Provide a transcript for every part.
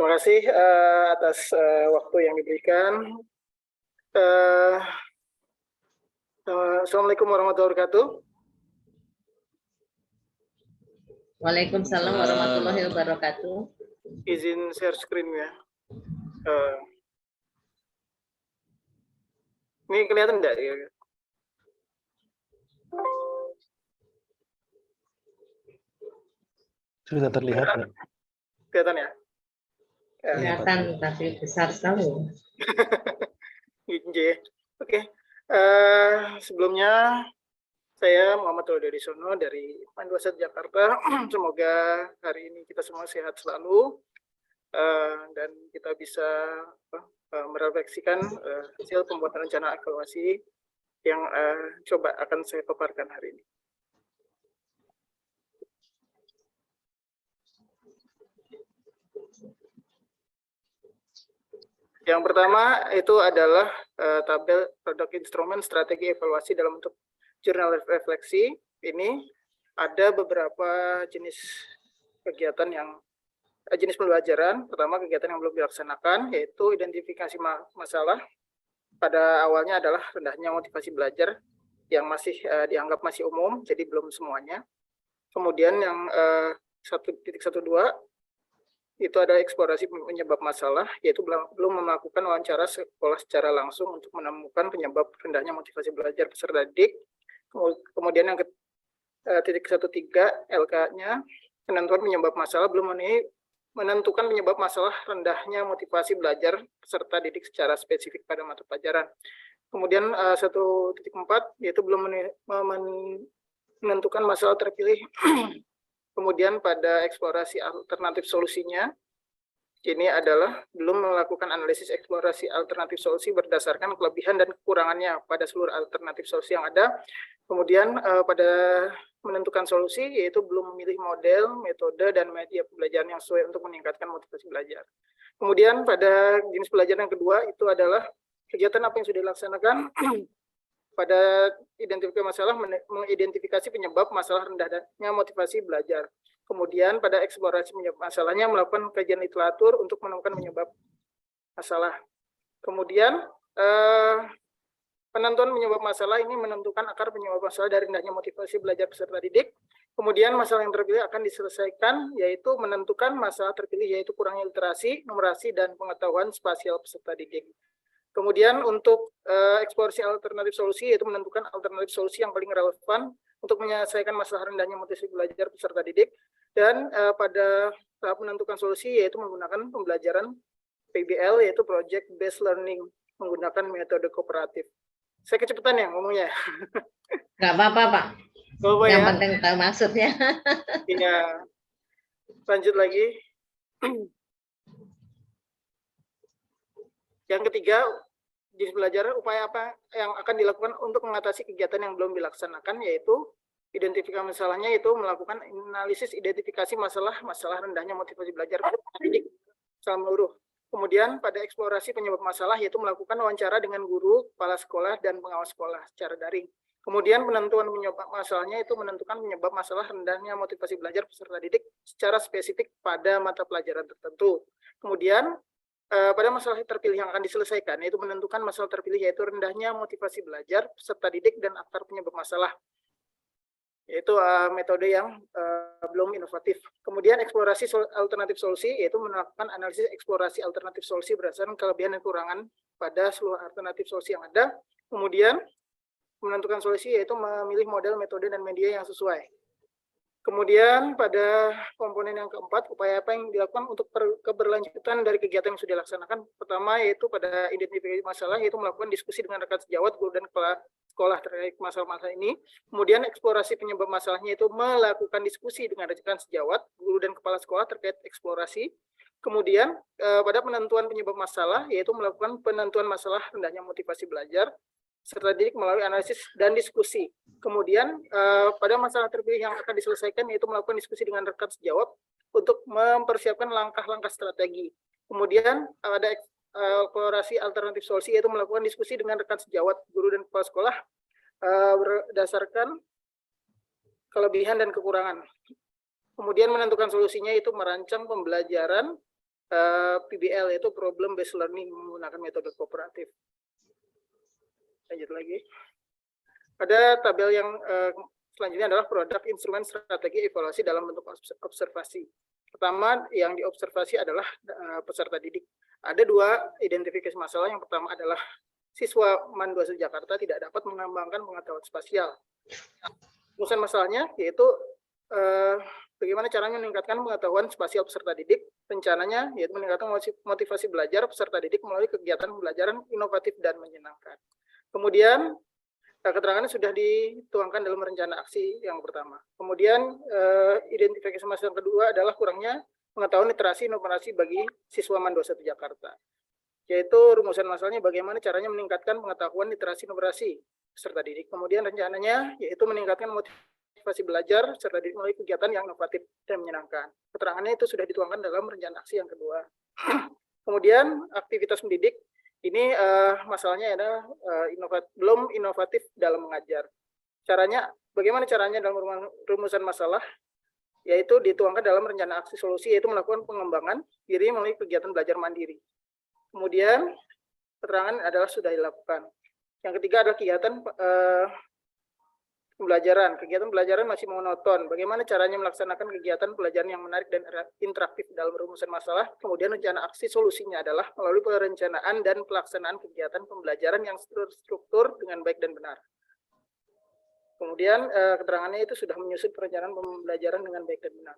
Terima kasih atas waktu yang diberikan. Assalamualaikum warahmatullahi wabarakatuh. Waalaikumsalam warahmatullahi wabarakatuh. Izin share screen ya. Ini kelihatan enggak ya? Sudah terlihat ya? Kelihatan ya? Kelihatan tapi besar sekali. Oke. Sebelumnya saya Muhammad Tolodarisono dari Pandwasat Jakarta. Semoga hari ini kita semua sehat selalu dan kita bisa merefleksikan hasil pembuatan rencana evaluasi yang coba akan saya paparkan hari ini. Yang pertama itu adalah tabel produk instrumen strategi evaluasi dalam bentuk jurnal refleksi. Ini ada beberapa jenis kegiatan jenis pembelajaran. Pertama, kegiatan yang belum dilaksanakan yaitu identifikasi masalah. Pada awalnya adalah rendahnya motivasi belajar yang masih dianggap masih umum, jadi belum semuanya. Kemudian yang 1.12 itu ada eksplorasi penyebab masalah, yaitu belum melakukan wawancara sekolah secara langsung untuk menemukan penyebab rendahnya motivasi belajar peserta didik. Kemudian yang titik 13 LK-nya penentuan penyebab masalah belum menentukan penyebab masalah rendahnya motivasi belajar peserta didik secara spesifik pada mata pelajaran. Kemudian 1.4 yaitu belum menentukan masalah terpilih. Kemudian pada eksplorasi alternatif solusinya, ini adalah belum melakukan analisis eksplorasi alternatif solusi berdasarkan kelebihan dan kekurangannya pada seluruh alternatif solusi yang ada. Kemudian pada menentukan solusi, yaitu belum memilih model, metode, dan media pembelajaran yang sesuai untuk meningkatkan motivasi belajar. Kemudian pada jenis pelajaran yang kedua, itu adalah kegiatan apa yang sudah dilaksanakan. Pada identifikasi masalah, mengidentifikasi penyebab masalah rendahnya motivasi belajar. Kemudian pada eksplorasi penyebab masalahnya, melakukan kajian literatur untuk menemukan penyebab masalah. Kemudian penentuan penyebab masalah ini menentukan akar penyebab masalah dari rendahnya motivasi belajar peserta didik. Kemudian masalah yang terpilih akan diselesaikan, yaitu menentukan masalah terpilih, yaitu kurangnya literasi, numerasi, dan pengetahuan spasial peserta didik. Kemudian untuk eksplorasi alternatif solusi, yaitu menentukan alternatif solusi yang paling relevan untuk menyelesaikan masalah rendahnya motivasi belajar peserta didik. Dan pada tahap menentukan solusi, yaitu menggunakan pembelajaran PBL, yaitu Project Based Learning, menggunakan metode kooperatif. Saya kecepatan ya ngomongnya. Nggak apa-apa, Pak. Yang penting tahu maksudnya. Iya. Lanjut lagi. Yang ketiga, jenis pelajaran upaya apa yang akan dilakukan untuk mengatasi kegiatan yang belum dilaksanakan, yaitu identifikasi masalahnya, yaitu melakukan analisis identifikasi masalah rendahnya motivasi belajar didik secara menyeluruh. Kemudian pada eksplorasi penyebab masalah, yaitu melakukan wawancara dengan guru, kepala sekolah, dan pengawas sekolah secara daring. Kemudian penentuan penyebab masalahnya itu menentukan penyebab masalah rendahnya motivasi belajar peserta didik secara spesifik pada mata pelajaran tertentu. Kemudian pada masalah terpilih yang akan diselesaikan, yaitu menentukan masalah terpilih, yaitu rendahnya motivasi belajar peserta didik dan akar penyebab masalah, yaitu metode yang belum inovatif. Kemudian eksplorasi alternatif solusi, yaitu melakukan analisis eksplorasi alternatif solusi berdasarkan kelebihan dan kekurangan pada seluruh alternatif solusi yang ada. Kemudian menentukan solusi, yaitu memilih model, metode, dan media yang sesuai. Kemudian pada komponen yang keempat, upaya apa yang dilakukan untuk keberlanjutan dari kegiatan yang sudah dilaksanakan. Pertama, yaitu pada identifikasi masalah, yaitu melakukan diskusi dengan rekan sejawat, guru, dan kepala sekolah terkait masalah-masalah ini. Kemudian eksplorasi penyebab masalahnya, itu melakukan diskusi dengan rekan sejawat, guru, dan kepala sekolah terkait eksplorasi. Kemudian pada penentuan penyebab masalah, yaitu melakukan penentuan masalah rendahnya motivasi belajar serta didik melalui analisis dan diskusi. Kemudian pada masalah terpilih yang akan diselesaikan, yaitu melakukan diskusi dengan rekan sejawat untuk mempersiapkan langkah-langkah strategi. Kemudian ada eksplorasi alternatif solusi, yaitu melakukan diskusi dengan rekan sejawat, guru, dan kepala sekolah berdasarkan kelebihan dan kekurangan. Kemudian menentukan solusinya, itu merancang pembelajaran PBL, yaitu Problem Based Learning menggunakan metode kooperatif. Lanjut lagi. Ada tabel yang selanjutnya adalah produk instrumen strategi evaluasi dalam bentuk observasi. Pertama yang diobservasi adalah peserta didik. Ada 2 identifikasi masalah. Yang pertama adalah siswa MAN 21 Jakarta tidak dapat mengembangkan pengetahuan spasial. Rumusan masalahnya yaitu bagaimana caranya meningkatkan pengetahuan spasial peserta didik. Rencananya yaitu meningkatkan motivasi belajar peserta didik melalui kegiatan pembelajaran inovatif dan menyenangkan. Kemudian keterangannya sudah dituangkan dalam rencana aksi yang pertama. Kemudian identifikasi masalah yang kedua adalah kurangnya pengetahuan literasi inovasi bagi siswa MAN 21 Jakarta. Yaitu rumusan masalahnya bagaimana caranya meningkatkan pengetahuan literasi inovasi peserta didik. Kemudian rencananya yaitu meningkatkan motivasi belajar peserta didik melalui kegiatan yang inovatif dan menyenangkan. Keterangannya itu sudah dituangkan dalam rencana aksi yang kedua. Kemudian aktivitas mendidik. Ini masalahnya adalah belum inovatif dalam mengajar. Bagaimana caranya dalam rumusan masalah, yaitu dituangkan dalam rencana aksi solusi, yaitu melakukan pengembangan diri melalui kegiatan belajar mandiri. Kemudian keterangan adalah sudah dilakukan. Yang ketiga adalah kegiatan pembelajaran. Kegiatan pembelajaran masih monoton. Bagaimana caranya melaksanakan kegiatan pelajaran yang menarik dan interaktif dalam rumusan masalah. Kemudian rencana aksi solusinya adalah melalui perencanaan dan pelaksanaan kegiatan pembelajaran yang terstruktur dengan baik dan benar. Kemudian keterangannya itu sudah menyusun perencanaan pembelajaran dengan baik dan benar.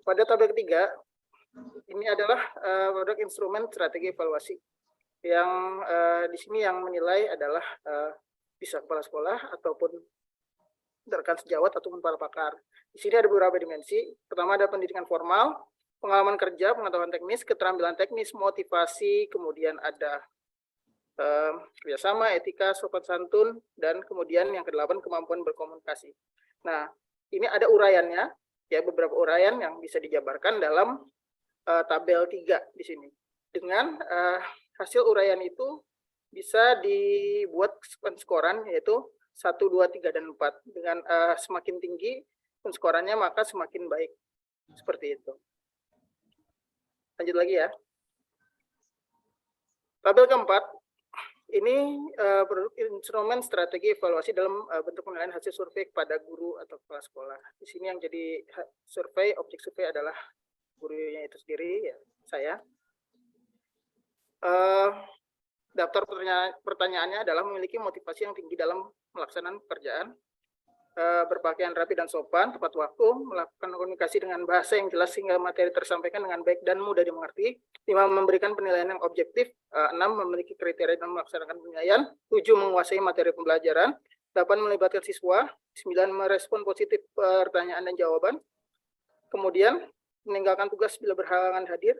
Pada tabel ketiga, ini adalah produk instrumen strategi evaluasi. Yang di sini yang menilai adalah bisa kepala sekolah ataupun rekan sejawat ataupun para pakar. Di sini ada beberapa dimensi. Pertama ada pendidikan formal, pengalaman kerja, pengetahuan teknis, keterampilan teknis, motivasi, kemudian ada kerjasama, etika, sopan santun, dan kemudian yang ke-8 kemampuan berkomunikasi. Nah, ini ada uraiannya, ya beberapa uraian yang bisa dijabarkan dalam tabel 3 di sini. Dengan hasil uraian itu bisa dibuat penskoran yaitu 1, 2, 3, dan 4. Dengan semakin tinggi penskorannya maka semakin baik. Seperti itu. Lanjut lagi ya. Tabel keempat, ini produk instrumen strategi evaluasi dalam bentuk penilaian hasil survei kepada guru atau kepala sekolah. Di sini yang jadi survei, objek survei adalah gurunya itu sendiri, ya, saya. Daftar pertanyaannya adalah memiliki motivasi yang tinggi dalam melaksanakan pekerjaan, berpakaian rapi dan sopan, tepat waktu, melakukan komunikasi dengan bahasa yang jelas sehingga materi tersampaikan dengan baik dan mudah dimengerti, 5 memberikan penilaian yang objektif, 6 memiliki kriteria dalam melaksanakan penilaian, 7 menguasai materi pembelajaran, 8 melibatkan siswa, 9 merespon positif pertanyaan dan jawaban, kemudian meninggalkan tugas bila berhalangan hadir,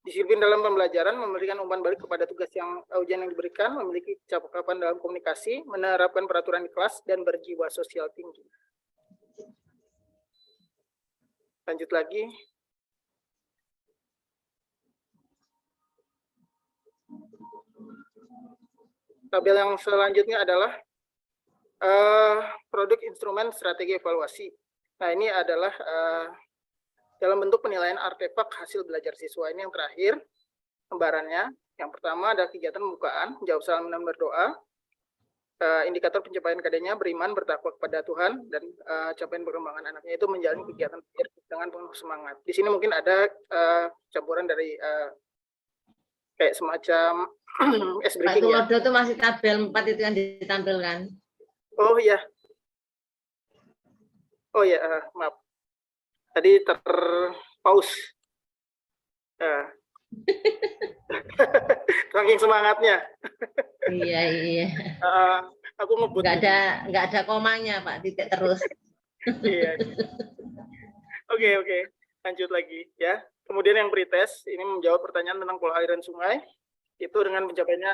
disiplin dalam pembelajaran, memberikan umpan balik kepada tugas yang ujian yang diberikan, memiliki kecakapan dalam komunikasi, menerapkan peraturan di kelas, dan berjiwa sosial tinggi. Lanjut lagi. Tabel yang selanjutnya adalah produk instrumen strategi evaluasi. Nah, ini adalah dalam bentuk penilaian artefak hasil belajar siswa. Ini yang terakhir gambarannya. Yang pertama ada kegiatan pembukaan, jawab salam dan berdoa. Indikator pencapaian KD-nya beriman, bertakwa kepada Tuhan, dan capaian perkembangan anaknya itu menjalani kegiatan dengan penuh semangat. Di sini mungkin ada campuran dari kayak semacam S-breaking ya. Waktu itu masih tabel 4 itu yang ditampilkan. Oh iya. Oh iya, maaf. Tadi terpause. Saking semangatnya. Iya, iya. Aku ngebut. Nggak ada komanya, Pak, titik terus. Iya. Oke. Lanjut lagi ya. Kemudian yang pretest ini menjawab pertanyaan tentang pola aliran sungai. Itu dengan pencapaiannya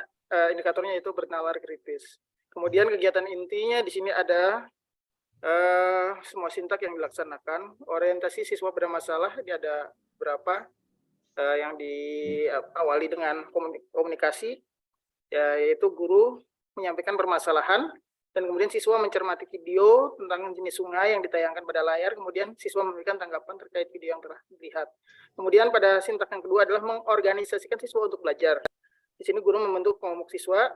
indikatornya itu bernalar kritis. Kemudian kegiatan intinya di sini ada semua sintak yang dilaksanakan. Orientasi siswa pada masalah ini ada berapa? yang diawali dengan komunikasi, yaitu guru menyampaikan permasalahan, dan kemudian siswa mencermati video tentang jenis sungai yang ditayangkan pada layar, kemudian siswa memberikan tanggapan terkait video yang telah dilihat. Kemudian pada sintak yang kedua adalah mengorganisasikan siswa untuk belajar. Di sini guru membentuk kelompok siswa,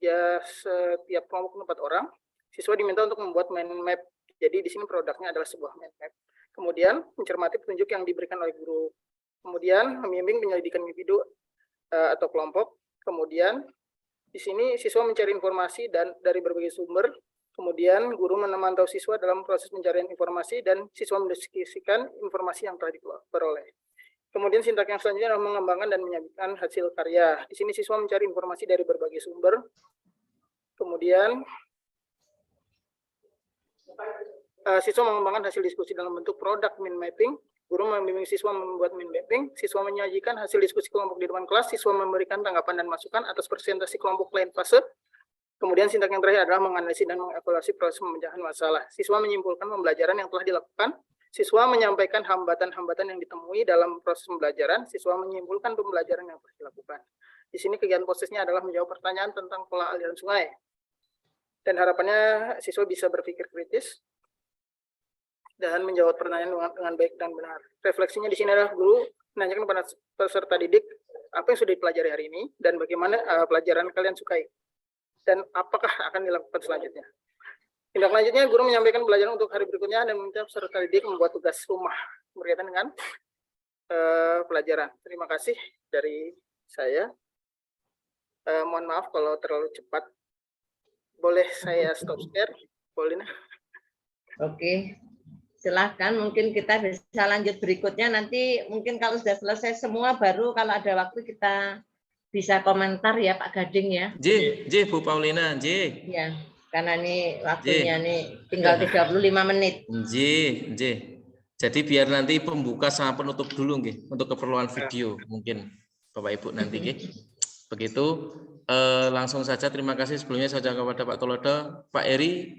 ya setiap kelompok 4 orang. Siswa diminta untuk membuat mind map. Jadi di sini produknya adalah sebuah mind map. Kemudian mencermati petunjuk yang diberikan oleh guru. Kemudian membimbing penyelidikan individu atau kelompok. Kemudian di sini siswa mencari informasi dari berbagai sumber. Kemudian guru memantau siswa dalam proses pencarian informasi dan siswa mendiskusikan informasi yang telah diperoleh. Kemudian sintak yang selanjutnya adalah mengembangkan dan menyajikan hasil karya. Di sini siswa mencari informasi dari berbagai sumber. Kemudian siswa mengembangkan hasil diskusi dalam bentuk produk mind mapping. Guru membimbing siswa membuat mind mapping. Siswa menyajikan hasil diskusi kelompok di depan kelas. Siswa memberikan tanggapan dan masukan atas presentasi kelompok lain fase. Kemudian sintak yang terakhir adalah menganalisis dan mengevaluasi proses pemecahan masalah. Siswa menyimpulkan pembelajaran yang telah dilakukan. Siswa menyampaikan hambatan-hambatan yang ditemui dalam proses pembelajaran. Siswa menyimpulkan pembelajaran yang telah dilakukan. Di sini kegiatan prosesnya adalah menjawab pertanyaan tentang pola aliran sungai. Dan harapannya siswa bisa berpikir kritis dan menjawab pertanyaan dengan baik dan benar. Refleksinya di sini adalah guru menanyakan kepada peserta didik apa yang sudah dipelajari hari ini dan bagaimana pelajaran kalian sukai dan apakah akan dilakukan selanjutnya. Tindak lanjutnya, guru menyampaikan pelajaran untuk hari berikutnya dan meminta peserta didik membuat tugas rumah berkaitan dengan pelajaran. Terima kasih dari saya. Mohon maaf kalau terlalu cepat. Boleh saya stop share, Paulina? Oke. Silahkan, mungkin kita bisa lanjut berikutnya. Nanti mungkin kalau sudah selesai semua, baru kalau ada waktu kita bisa komentar ya Pak Gading ya. J Bu Paulina, J. Ya, karena ini waktunya nih tinggal 35 menit. J. Jadi biar nanti pembuka sama penutup dulu nggih, untuk keperluan video mungkin Bapak Ibu nanti nggih. Begitu, langsung saja terima kasih sebelumnya saja kepada Pak Tolodo. Pak Eri,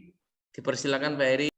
dipersilakan Pak Eri.